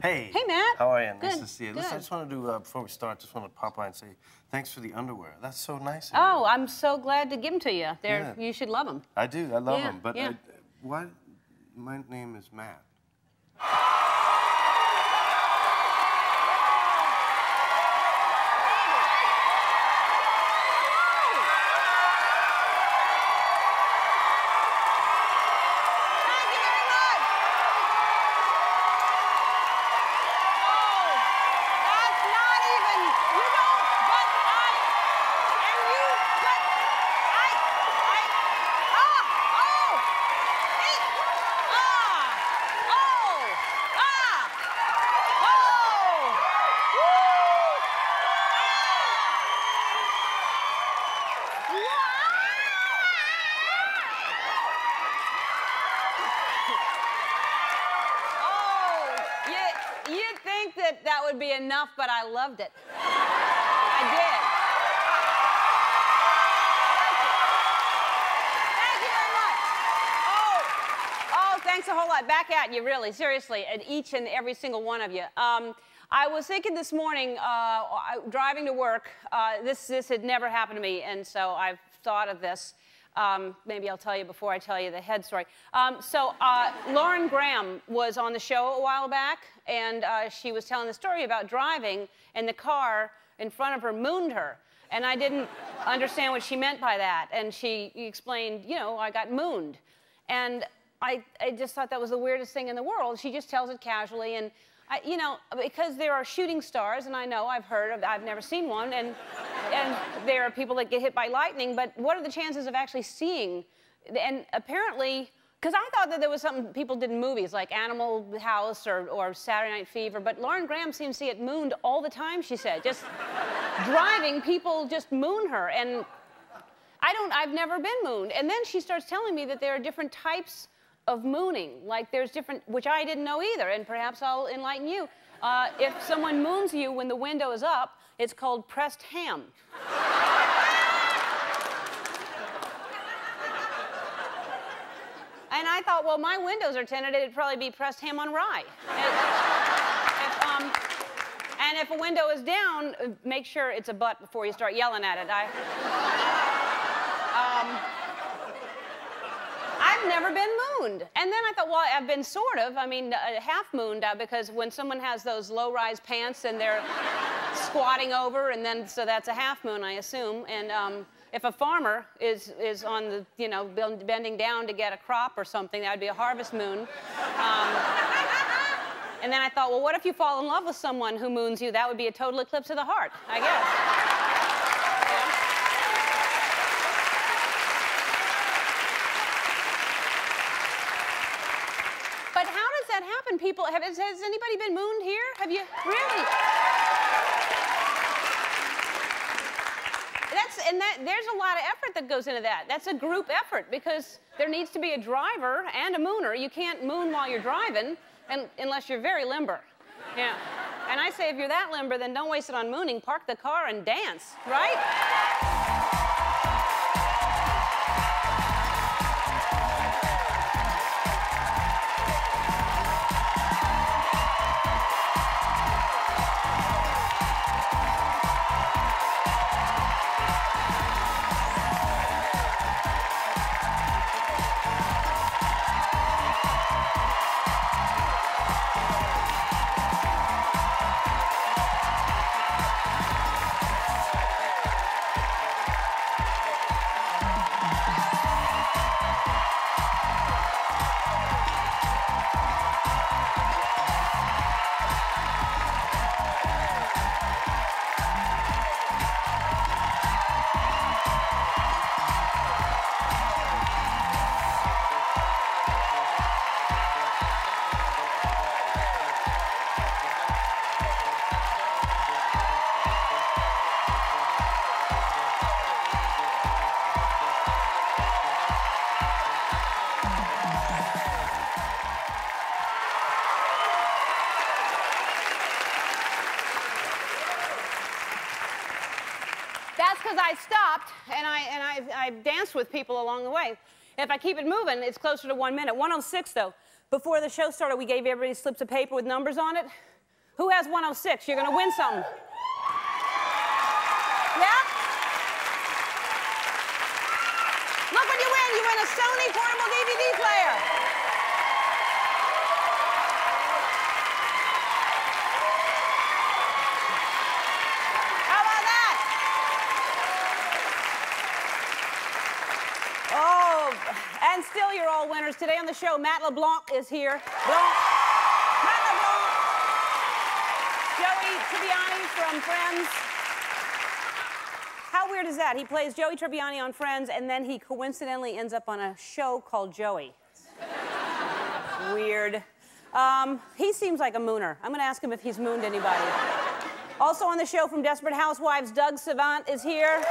Hey. Hey, Matt. How are you? Good. Nice to see you. Good. Listen, I just want to do, before we start, just want to pop by and say thanks for the underwear. That's so nice of Oh, you. I'm so glad to give them to you. Yeah. You should love them. I do. I love Yeah, them. But yeah. why? My name is Matt. You'd think that would be enough, but I loved it. I did. Thank you very much. Oh, thanks a whole lot. Back at you, really, seriously, at each and every single one of you. I was thinking this morning, driving to work, this had never happened to me, and so I've thought of this. Maybe I'll tell you before I tell you the head story. Lauren Graham was on the show a while back, and she was telling the story about driving, and the car in front of her mooned her. And I didn't understand what she meant by that. And she explained, you know, I got mooned. And I just thought that was the weirdest thing in the world. She just tells it casually, and you know, because there are shooting stars, and I know, I've heard of, I've never seen one, and there are people that get hit by lightning, but what are the chances of actually seeing? And apparently, because I thought that there was something people did in movies, like Animal House or Saturday Night Fever, but Lauren Graham seems to see it mooned all the time, she said. Just driving, people just moon her, and I've never been mooned. And then she starts telling me that there are different types of mooning, like there's different, which I didn't know either, and perhaps I'll enlighten you. If someone moons you when the window is up, it's called pressed ham. And I thought, well, my windows are tinted, it'd probably be pressed ham on rye. And if a window is down, make sure it's a butt before you start yelling at it. I've never been mooned. And then I thought, well, I've been sort of, I mean, half mooned, because when someone has those low-rise pants and they're squatting over, and then, so that's a half moon, I assume. And if a farmer is on the, you know, bending down to get a crop or something, that would be a harvest moon. And then I thought, well, what if you fall in love with someone who moons you? That would be a total eclipse of the heart, I guess. But how does that happen? People, has anybody been mooned here? Have you? Really? There's a lot of effort that goes into that. That's a group effort, because there needs to be a driver and a mooner. You can't moon while you're driving, unless you're very limber. Yeah. And I say, if you're that limber, then don't waste it on mooning. Park the car and dance, right? That's because I stopped, and I danced with people along the way. If I keep it moving, it's closer to 1 minute. 1:06, though. Before the show started, we gave everybody slips of paper with numbers on it. Who has 106? You're going to win something. Yeah? Look what you win. You win a Sony portable DVD player. How about that? Oh, and still you're all winners. Today on the show, Matt LeBlanc is here. Matt LeBlanc, Joey Tribbiani from Friends. How weird is that? He plays Joey Tribbiani on Friends, and then he coincidentally ends up on a show called Joey. Weird. He seems like a mooner. I'm going to ask him if he's mooned anybody. Also on the show from Desperate Housewives, Doug Savant is here.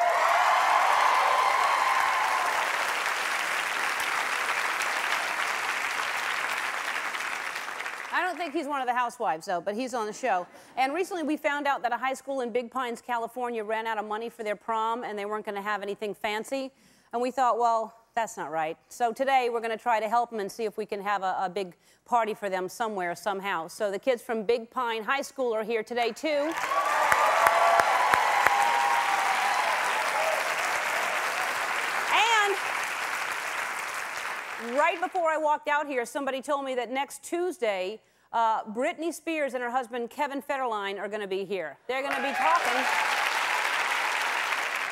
I don't think he's one of the housewives, though, but he's on the show. And recently we found out that a high school in Big Pines, California ran out of money for their prom, and they weren't going to have anything fancy. And we thought, well, that's not right. So today we're going to try to help them and see if we can have a big party for them somewhere, somehow. So the kids from Big Pine High School are here today, too. Right before I walked out here, somebody told me that next Tuesday, Britney Spears and her husband, Kevin Federline, are going to be here. They're going to be talking.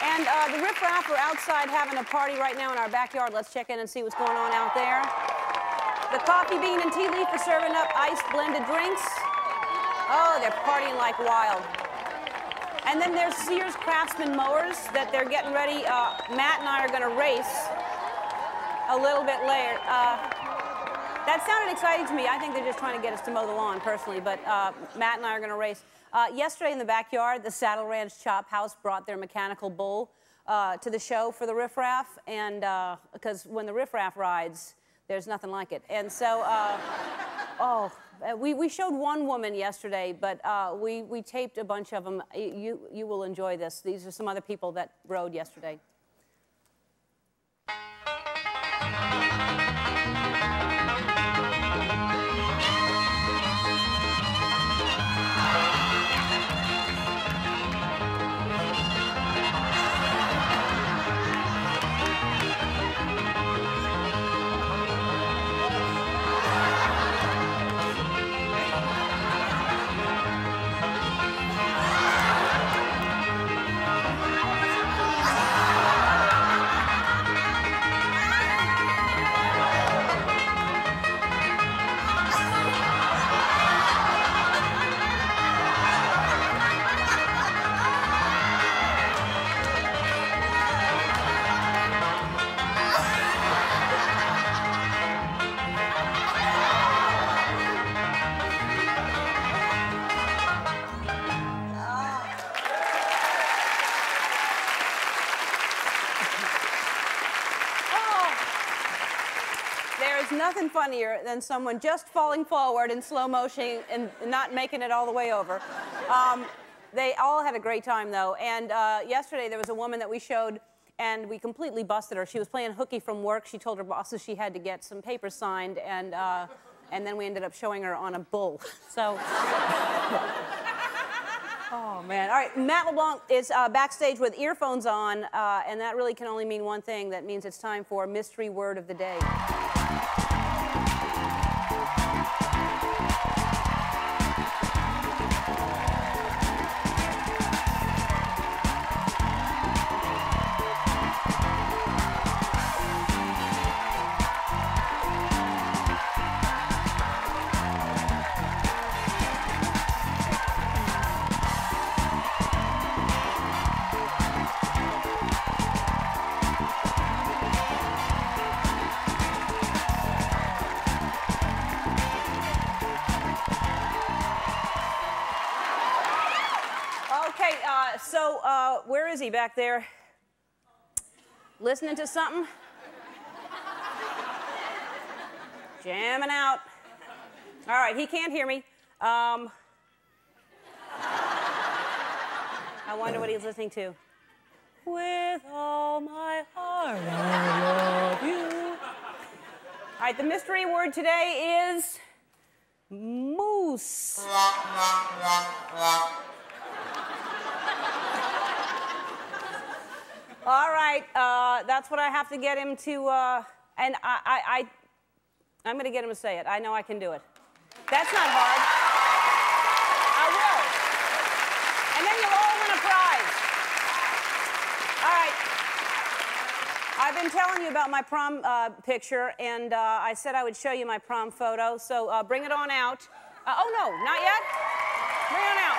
And the Riff Raff are outside having a party right now in our backyard. Let's check in and see what's going on out there. The Coffee Bean and Tea Leaf are serving up iced blended drinks. Oh, they're partying like wild. And then there's Sears Craftsman mowers that they're getting ready. Matt and I are going to race a little bit later. That sounded exciting to me. I think they're just trying to get us to mow the lawn, personally, but Matt and I are going to race. Yesterday in the backyard, the Saddle Ranch Chop House brought their mechanical bull to the show for the Riff Raff, and because when the Riff Raff rides, there's nothing like it. And so, we showed one woman yesterday, but we taped a bunch of them. You will enjoy this. These are some other people that rode yesterday. Nothing funnier than someone just falling forward in slow motion and not making it all the way over. They all had a great time, though. And yesterday there was a woman that we showed, and we completely busted her. She was playing hooky from work. She told her bosses she had to get some papers signed, and then we ended up showing her on a bull. So. Oh, man. All right, Matt LeBlanc is backstage with earphones on, and that really can only mean one thing. That means it's time for Mystery Word of the Day. Where is he back there? Listening to something? Jamming out. All right, he can't hear me. I wonder what he's listening to. With all my heart, I love you. All right, the mystery word today is Moose. All right, that's what I have to get him to, and I'm going to get him to say it. I know I can do it. That's not hard. I will. And then you'll all win a prize. All right. I've been telling you about my prom picture, and I said I would show you my prom photo, so bring it on out. Oh, no, not yet? Bring it on out.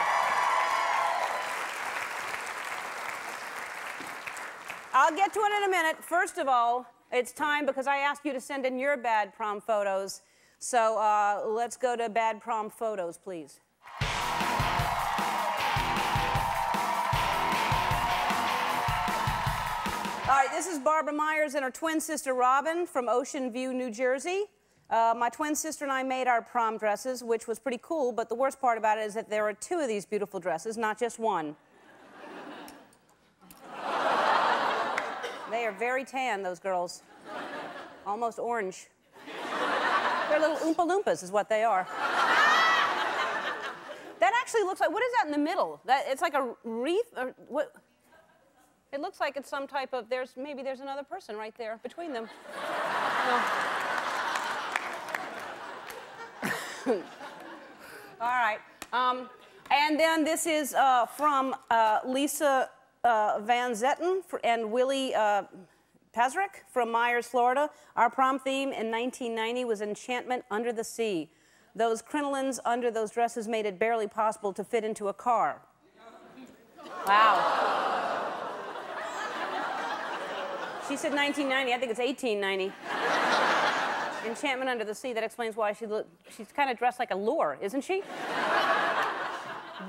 I'll get to it in a minute. First of all, it's time because I asked you to send in your bad prom photos. So let's go to bad prom photos, please. All right, this is Barbara Myers and her twin sister Robin from Ocean View, New Jersey. My twin sister and I made our prom dresses, which was pretty cool, but the worst part about it is that there are two of these beautiful dresses, not just one. They are very tan, those girls. Almost orange. They're little Oompa Loompas is what they are. That actually looks like, what is that in the middle? It's like a wreath, or what? It looks like it's some type of, maybe there's another person right there between them. No. All right. And then this is from Lisa Van Zetten and Willie Pazrick from Myers, Florida. Our prom theme in 1990 was enchantment under the sea. Those crinolines under those dresses made it barely possible to fit into a car. Wow. She said 1990. I think it's 1890. Enchantment under the sea. That explains why she's kind of dressed like a lure, isn't she?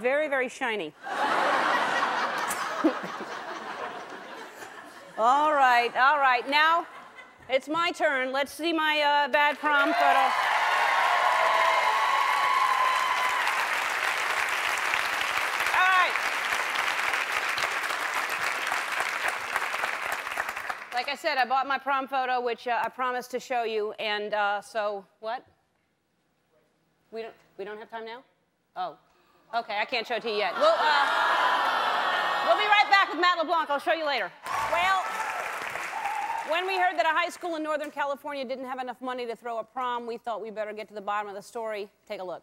Very, very shiny. All right, all right. Now, it's my turn. Let's see my bad prom photo. All right. Like I said, I bought my prom photo, which I promised to show you, and so, what? We don't have time now? Oh, okay, I can't show it to you yet. We'll be right back with Matt LeBlanc. I'll show you later. Well, when we heard that a high school in Northern California didn't have enough money to throw a prom, we thought we better get to the bottom of the story. Take a look.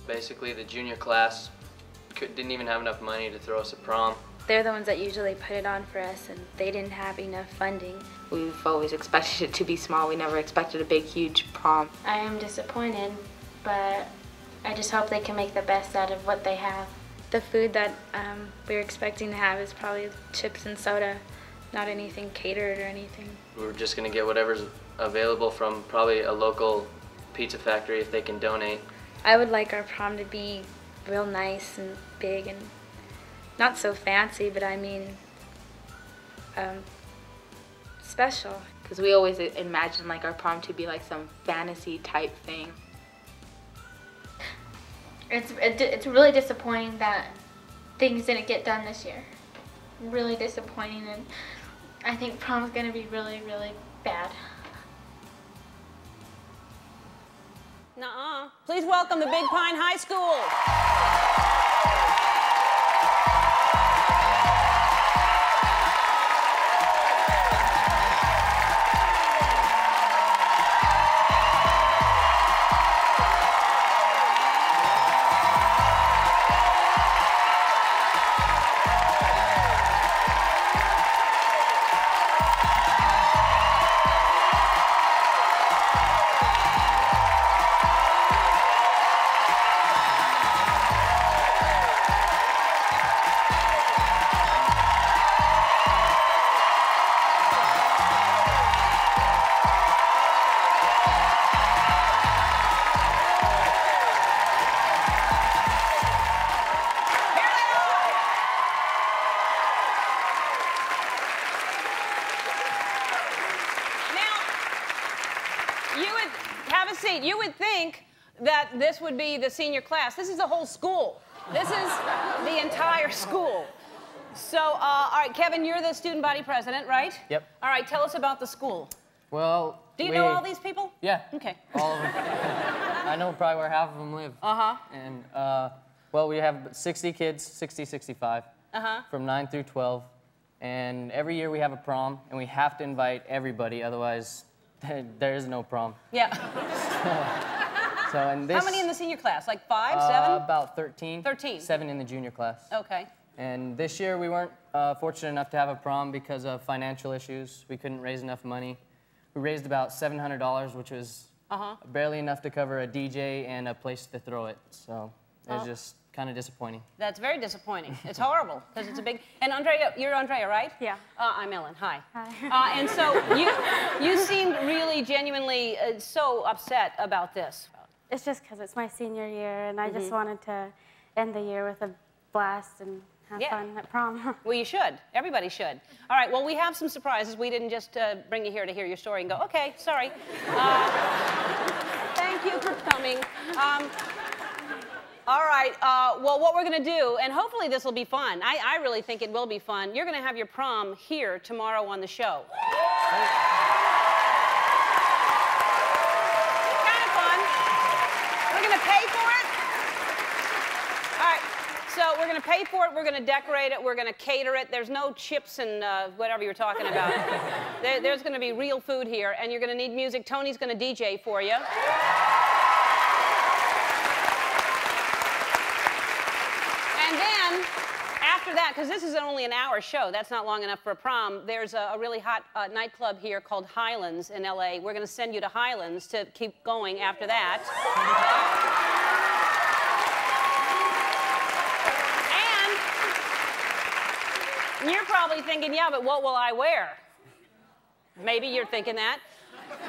Basically, the junior class didn't even have enough money to throw us a prom. They're the ones that usually put it on for us, and they didn't have enough funding. We've always expected it to be small. We never expected a big, huge prom. I am disappointed, but I just hope they can make the best out of what they have. The food that we were expecting to have is probably chips and soda, not anything catered or anything. We're just going to get whatever's available from probably a local pizza factory if they can donate. I would like our prom to be real nice and big and not so fancy, but I mean special. Because we always imagine like our prom to be like some fantasy type thing. It's really disappointing that things didn't get done this year. Really disappointing, and I think prom's gonna be really, really bad. Nuh-uh. Please welcome the Big Pine High School. You would think that this would be the senior class. This is a whole school. This is the entire school. So, all right, Kevin, you're the student body president, right? Yep. All right, tell us about the school. Well, Do you know all these people? Yeah. Okay. All of them. I know probably where half of them live. Uh-huh. And, well, we have 60 kids, 60, 65, from 9 through 12. And every year we have a prom, and we have to invite everybody, otherwise there is no prom. Yeah. So, and this, How many in the senior class? Like 5, 7? About 13. 13. 7 in the junior class. Okay. And this year we weren't fortunate enough to have a prom because of financial issues. We couldn't raise enough money. We raised about $700, which was barely enough to cover a DJ and a place to throw it. So it was just kind of disappointing. That's very disappointing. It's horrible because it's a big. And Andrea, you're Andrea, right? Yeah. I'm Ellen. Hi. Hi. And so you seemed really genuinely so upset about this. It's just because it's my senior year, and I just wanted to end the year with a blast and have fun at prom. Well, you should. Everybody should. All right, well, we have some surprises. We didn't just bring you here to hear your story and go, okay, sorry. Thank you for coming. All right, well, what we're going to do, and hopefully this will be fun. I really think it will be fun. You're going to have your prom here tomorrow on the show. Kind of fun. We're going to pay for it. All right. So we're going to pay for it, we're going to decorate it, we're going to cater it. There's no chips and whatever you're talking about. There's going to be real food here, and you're going to need music. Tony's going to DJ for you. And then, after that, because this is only an hour show, that's not long enough for a prom, there's a really hot nightclub here called Highlands in LA. We're going to send you to Highlands to keep going after that. You're probably thinking, yeah, but what will I wear? Maybe you're thinking that.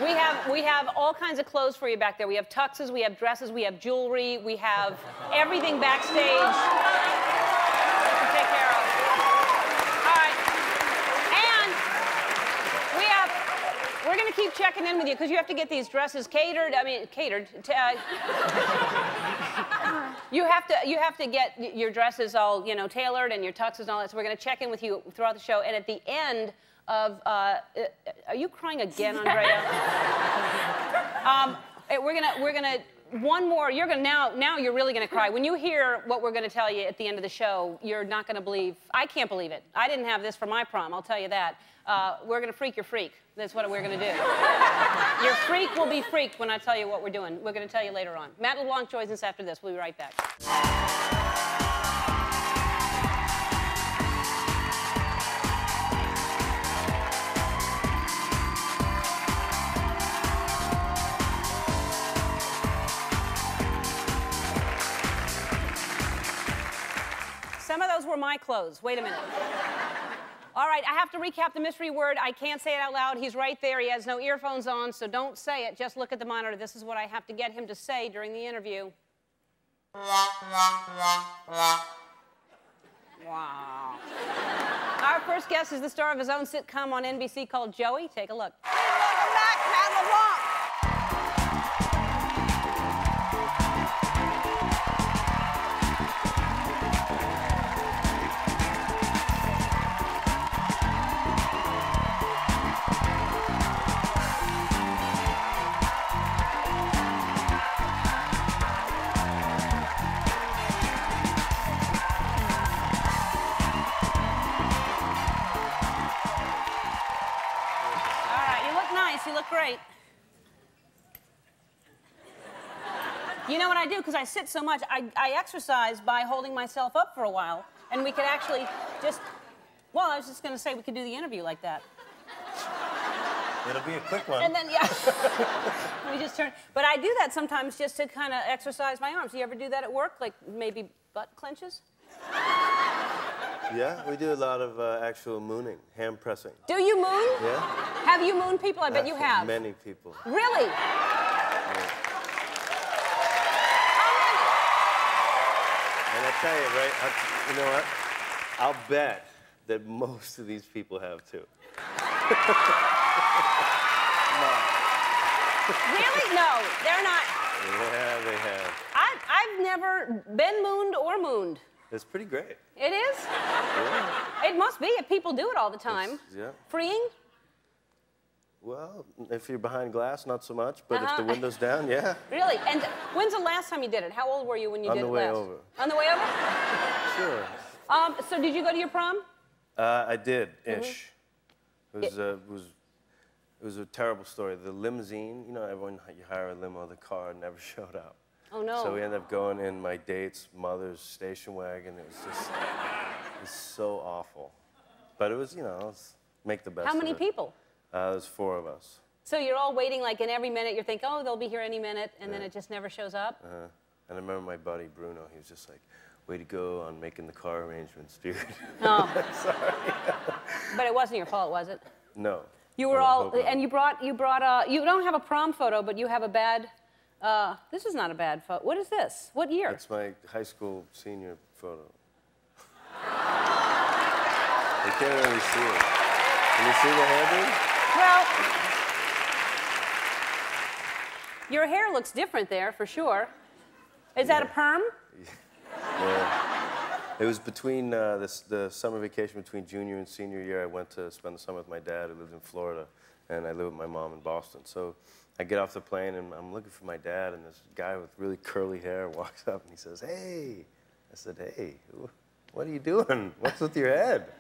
We have all kinds of clothes for you back there. We have tuxes, we have dresses, we have jewelry, we have everything backstage to take care of. All right. And we're going to keep checking in with you because you have to get these dresses catered. I mean, catered. You have to get your dresses all, tailored and your tuxes and all that. So we're going to check in with you throughout the show. And at the end of, are you crying again, Andrea? We're gonna one more. You're gonna now you're really gonna cry when you hear what we're gonna tell you at the end of the show. You're not gonna believe. I can't believe it. I didn't have this for my prom. I'll tell you that. We're gonna freak your freak. That's what we're gonna do. Your freak will be freaked when I tell you what we're doing. We're gonna tell you later on. Matt LeBlanc joins us after this. We'll be right back. Some of those were my clothes. Wait a minute. All right, I have to recap the mystery word. I can't say it out loud. He's right there. He has no earphones on, so don't say it. Just look at the monitor. This is what I have to get him to say during the interview. Wow. Our first guest is the star of his own sitcom on NBC called Joey. Take a look. Welcome back, Matt LeBlanc. You look great. You know what I do? Because I sit so much, I exercise by holding myself up for a while. And we could actually just, well, I was just going to say we could do the interview like that. It'll be a quick one. And then, yeah. We just turn. But I do that sometimes just to kind of exercise my arms. Do you ever do that at work? Like maybe butt clenches? Yeah, we do a lot of actual mooning, hand pressing. Do you moon? Yeah. Have you mooned people? I bet you have. Many people. Really? Yeah. And I tell you, right, you know what? I'll bet that most of these people have too. Come on. Really? No, they're not. Yeah, they have. I've never been mooned or mooned. It's pretty great. It is? Yeah. It must be if people do it all the time. Yeah. Freeing? Well, if you're behind glass, not so much, but if the window's down, yeah. Really? And when's the last time you did it? How old were you when you did it last? On the way over. On the way over? Sure. So did you go to your prom? I did, ish. It was a terrible story. The limousine, you know, you hire a limo, the car never showed up. Oh, no. So we ended up going in my date's mother's station wagon. It was so awful. But it was, you know, make the best of it. How many people? There's 4 of us. So you're all waiting, like, and every minute you're thinking, oh, they'll be here any minute, and then it just never shows up? And I remember my buddy, Bruno, he was just like, way to go on making the car arrangements, dude. Oh. Sorry. But it wasn't your fault, was it? No. You were all, and you brought, you don't have a prom photo, but you have a bad, this is not a bad photo. What is this? What year? It's my high school senior photo. You can't really see it. Can you see the hairdo? Well, your hair looks different there, for sure. Is that a perm? Yeah. It was between the summer vacation between junior and senior year. I went to spend the summer with my dad, who lived in Florida, and I lived with my mom in Boston. So I get off the plane, and I'm looking for my dad, and this guy with really curly hair walks up, and he says, hey. I said, hey, what are you doing? What's with your head?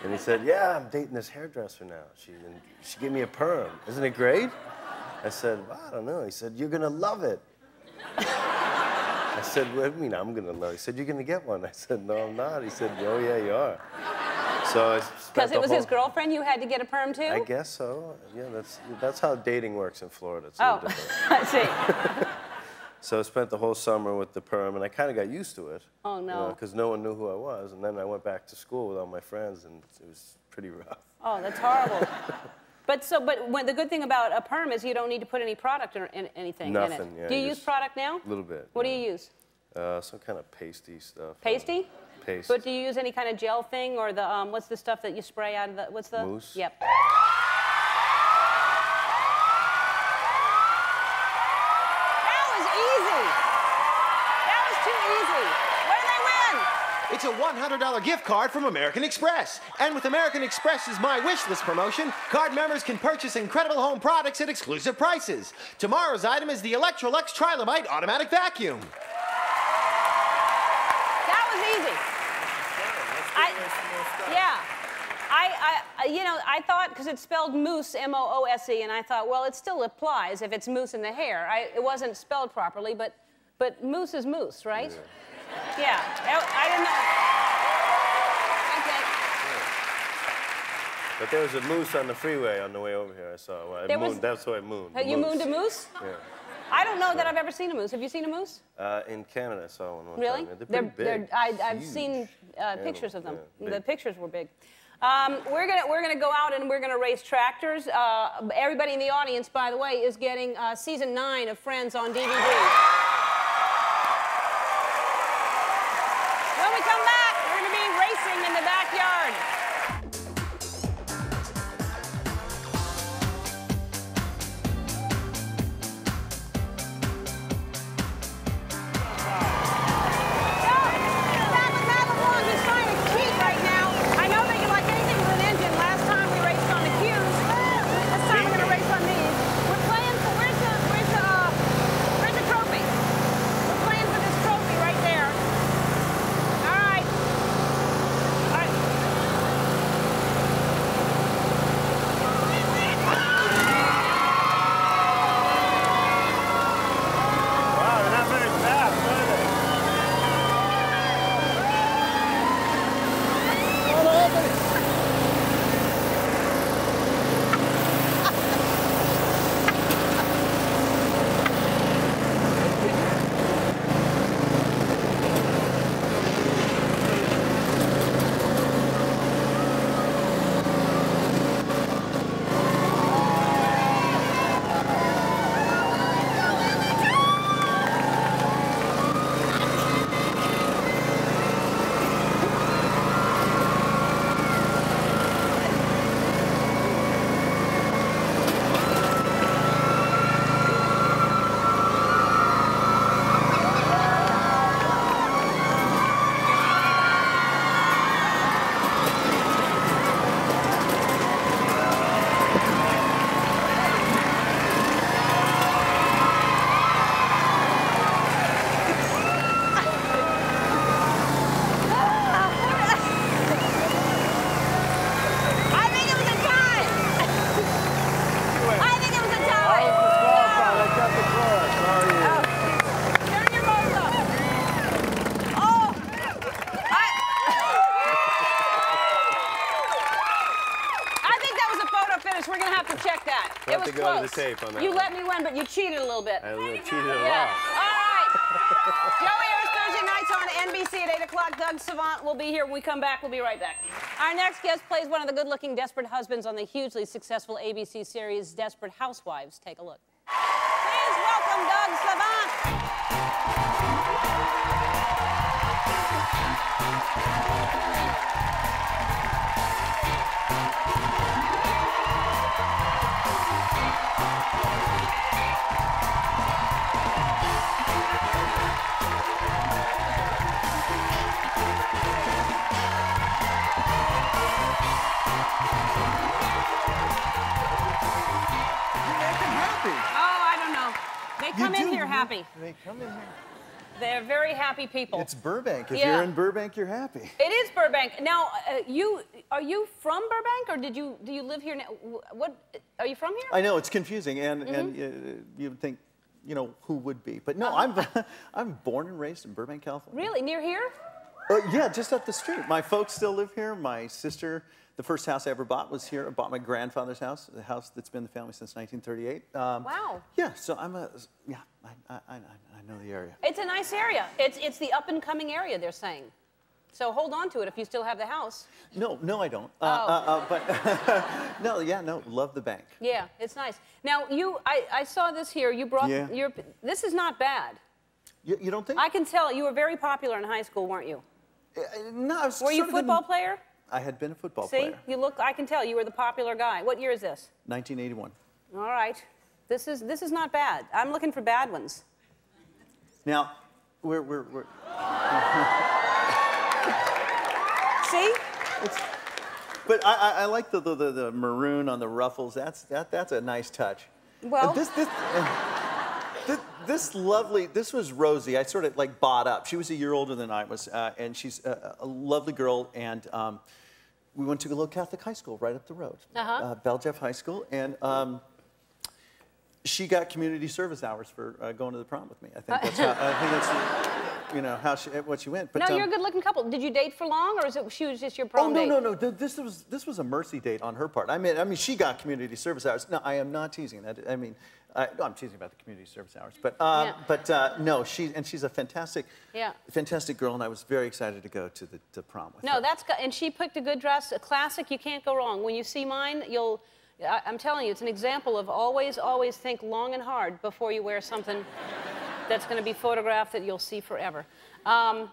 And he said, yeah, I'm dating this hairdresser now. She gave me a perm. Isn't it great? I said, well, I don't know. He said, you're going to love it. I said, what do you mean I'm going to love it? He said, you're going to get one. I said, no, I'm not. He said, oh, yeah, you are. So I spent because it was his girlfriend you had to get a perm too? I guess so. Yeah, that's how dating works in Florida. It's oh, I see. So I spent the whole summer with the perm, and I kind of got used to it. Oh, no. Because no one knew who I was. And then I went back to school with all my friends, and it was pretty rough. Oh, that's horrible. But the good thing about a perm is you don't need to put any product or anything in it. Nothing, yeah. Do you use product now? A little bit. What do you use? Some kind of pasty stuff. Pasty? Paste. But do you use any kind of gel thing or the, what's the stuff that you spray out of the, what's the? Mousse? Yep. It's a $100 gift card from American Express. And with American Express's My Wish List promotion, card members can purchase incredible home products at exclusive prices. Tomorrow's item is the Electrolux Trilobite Automatic Vacuum. That was easy. You know, I thought, because it's spelled mousse, M-O-O-S-E, and I thought, well, it still applies if it's mousse in the hair. It wasn't spelled properly, but mousse is mousse, right? Yeah, I didn't know. Okay. But there was a moose on the freeway on the way over here. I saw. Well, that's why I mooned. You mooned a moose? Yeah. I don't know that I've ever seen a moose. Have you seen a moose? In Canada, I saw one really? time. They're pretty big. I've seen pictures of them. Yeah, the pictures were big. We're gonna go out and we're gonna race tractors. Everybody in the audience, by the way, is getting season 9 of Friends on DVD. When we come back, we're going to be racing in the backyard. close. the tape on that You one. let me win, but you cheated a little bit. I cheated a Yeah. lot. All right. Joey airs Thursday nights on NBC at 8 o'clock. Doug Savant will be here. When we come back, we'll be right back. Our next guest plays one of the good-looking desperate husbands on the hugely successful ABC series Desperate Housewives. Take a look. Please welcome Doug Savant. They come in here happy. They come in here. They're very happy people. It's Burbank. If Yeah. you're in Burbank, you're happy. It is Burbank. Now, are you from Burbank, or do you live here now? What are you from here? I know it's confusing, and you would think, you know, who would be? But no, I'm born and raised in Burbank, California. Really, near here? Yeah, just up the street. My folks still live here. My sister. The first house I ever bought was here. I bought my grandfather's house, the house that's been in the family since 1938. Wow. Yeah, so I know the area. It's a nice area. It's the up-and-coming area, they're saying. So hold on to it if you still have the house. No, I don't. Oh. But no, love the bank. Yeah, it's nice. Now, I saw this here. You brought your. This is not bad. You don't think? I can tell you were very popular in high school, weren't you? No, I was. Were you a football player? I had been a football See, player. you look. I can tell you were the popular guy. What year is this? 1981. All right, this is not bad. I'm looking for bad ones. Now, we're See? But I like the maroon on the ruffles. That's a nice touch. Well, this was Rosie. I sort of like bought up. She was a year older than I was, and she's a lovely girl. And we went to a little Catholic high school right up the road, Belle Jeff High School, and she got community service hours for going to the prom with me. I think that's you know what she went. But no, you're a good-looking couple. Did you date for long, or she was just your prom date? No. This was a mercy date on her part. I mean, she got community service hours. No, I am not teasing that. I mean, no, I'm teasing about the community service hours. But no, she's a fantastic girl, and I was very excited to go to the prom with her. No, and she picked a good dress, a classic. You can't go wrong. When you see mine, I'm telling you, it's an example of always think long and hard before you wear something that's going to be photographed that you'll see forever. And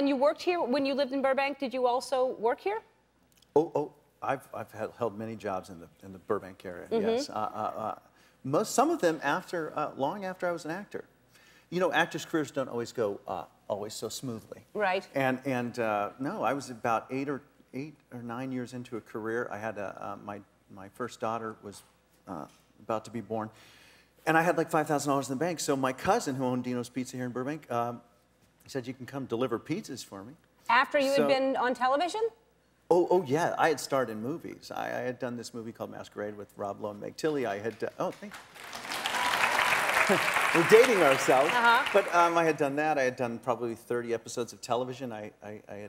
you worked here when you lived in Burbank. Did you also work here? I've held many jobs in the Burbank area. Yes, some of them long after I was an actor. You know, actors' careers don't always go always so smoothly. Right. And no, I was about 8 or 9 years into a career. I had my first daughter was about to be born, and I had like $5,000 in the bank. So my cousin, who owned Dino's Pizza here in Burbank, said, "You can come deliver pizzas for me." After you had been on television? Oh yeah, I had starred in movies. I had done this movie called Masquerade with Rob Lowe and Meg Tilly. I had thank you. We're dating ourselves. But I had done that. I had done probably 30 episodes of television. I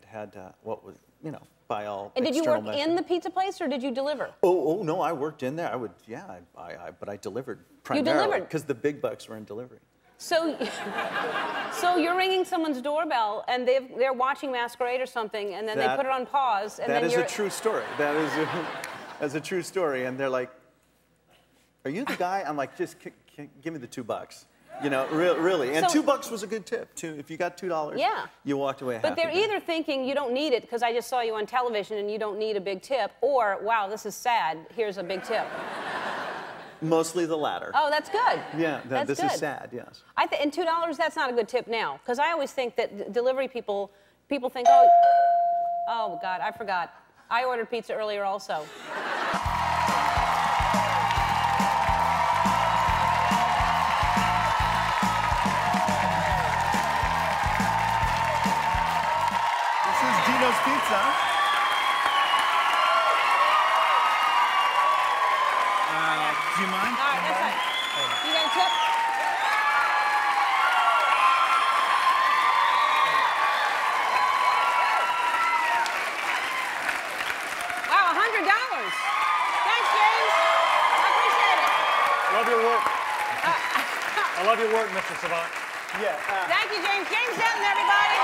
had what was, you know, by all And did you external work measures. in the pizza place, or did you deliver? Oh no, I worked in there. But I delivered primarily. delivered? Because the big bucks were in delivery. So you're ringing someone's doorbell, and they're watching Masquerade or something, and then they put it on pause, and that then is a true story. That's a true story. And they're like, "Are you the guy?" I'm like, "Just give me the $2." You know, really. And So- $2 was a good tip too. If you got $2, you walked away happy. But they're either thinking you don't need it because I just saw you on television and you don't need a big tip, or wow, this is sad. Here's a big tip. Mostly the latter. Oh, that's good. Yeah, that's this good. is sad. Yes. And $2, that's not a good tip now, because I always think that delivery people think, oh God, I forgot. I ordered pizza earlier also. This is Dino's Pizza. Do you mind? All right, that's fine. You got a tip? Wow, $100. Thanks, James. I appreciate it. your work, Mr. Savant. Yeah. Thank you, James. James Denton, everybody.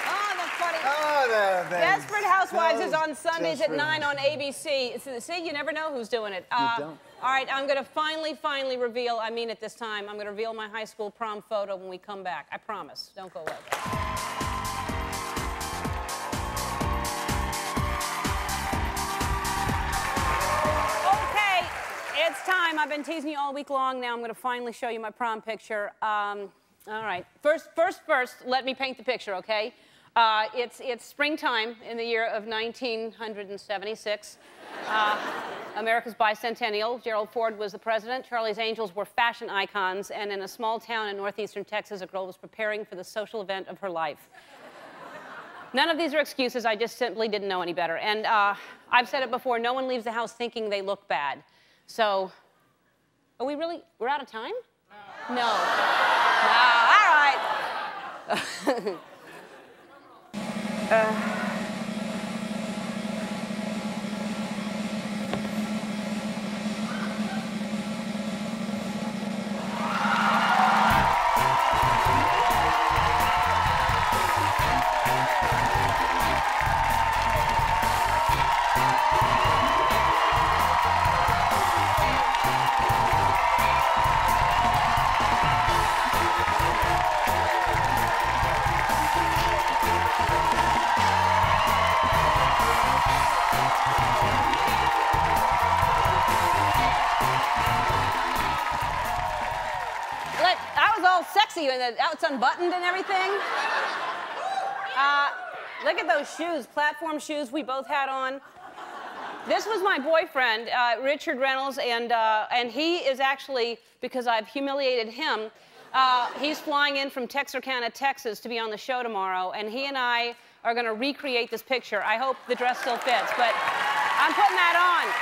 Oh, that's funny. Oh, Desperate Housewives is on Sundays at 9 on ABC. See, you never know who's doing it. You don't. All right, I'm going to finally reveal, I mean it this time, I'm going to reveal my high school prom photo when we come back. I promise. Don't go away. Okay, it's time. I've been teasing you all week long. Now I'm going to finally show you my prom picture. All right. First, let me paint the picture, okay? It's springtime in the year of 1976. America's bicentennial. Gerald Ford was the president. Charlie's Angels were fashion icons. And in a small town in northeastern Texas, a girl was preparing for the social event of her life. None of these are excuses. I just simply didn't know any better. And I've said it before, no one leaves the house thinking they look bad. So, we're out of time? No. No, all right. Sexy and it's unbuttoned and everything. Look at those shoes, platform shoes we both had on. This was my boyfriend, Richard Reynolds, and he is actually, because I've humiliated him, he's flying in from Texarkana, Texas to be on the show tomorrow, and he and I are going to recreate this picture. I hope the dress still fits, but I'm putting that on.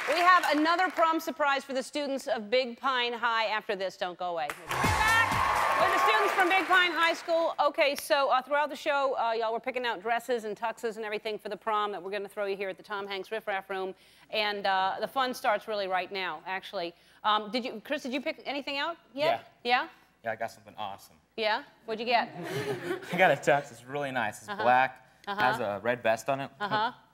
We have another prom surprise for the students of Big Pine High after this. Don't go away. We'll be right back with the students from Big Pine High School. Okay, so throughout the show, y'all were picking out dresses and tuxes and everything for the prom that we're going to throw you here at the Tom Hanks Riff Raff Room. And the fun starts really right now, actually. Chris, did you pick anything out yet? Yeah? Yeah, I got something awesome. Yeah? What'd you get? I got a tux. It's really nice. It's black. Has a red vest on it.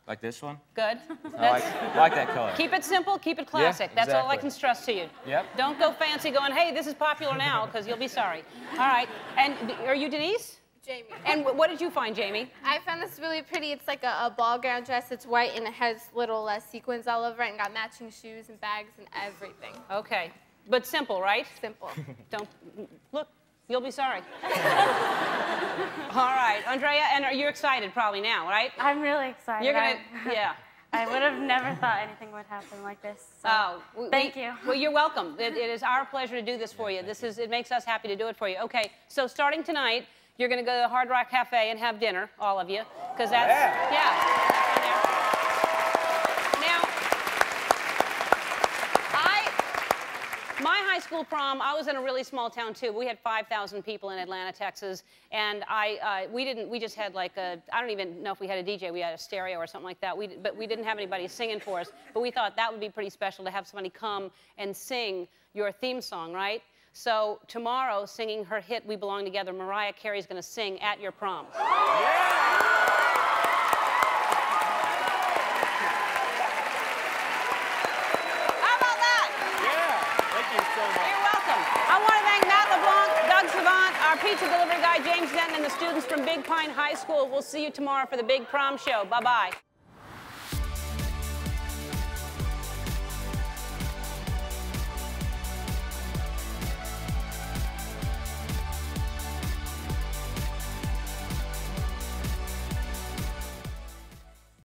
Like this one? Good. I like that color. Keep it simple, keep it classic. Yeah, That's all I can stress to you. Yep. Don't go fancy going, hey, this is popular now, because you'll be sorry. All right. And are you Denise? Jamie. And what did you find, Jamie? I found this really pretty. It's like a ball gown dress. It's white, and it has little sequins all over it, and got matching shoes and bags and everything. Okay. But simple, right? Simple. Don't, look. You'll be sorry. All right, Andrea, and are you excited probably now, right? I'm really excited. You're gonna, yeah. I would have never thought anything would happen like this. So thank you. Well, you're welcome. It is our pleasure to do this for you. It makes us happy to do it for you. Okay, so starting tonight, you're gonna go to the Hard Rock Cafe and have dinner, all of you, because that's, yeah. My high school prom, I was in a really small town too. We had 5,000 people in Atlanta, Texas, and we just had like I don't even know if we had a DJ. We had a stereo or something like that. But we didn't have anybody singing for us. But we thought that would be pretty special to have somebody come and sing your theme song, right? So tomorrow, singing her hit "We Belong Together," Mariah Carey's going to sing at your prom. Yeah. You're welcome. I want to thank Matt LeBlanc, Doug Savant, our pizza delivery guy, James Denton, and the students from Big Pine High School. We'll see you tomorrow for the big prom show. Bye-bye.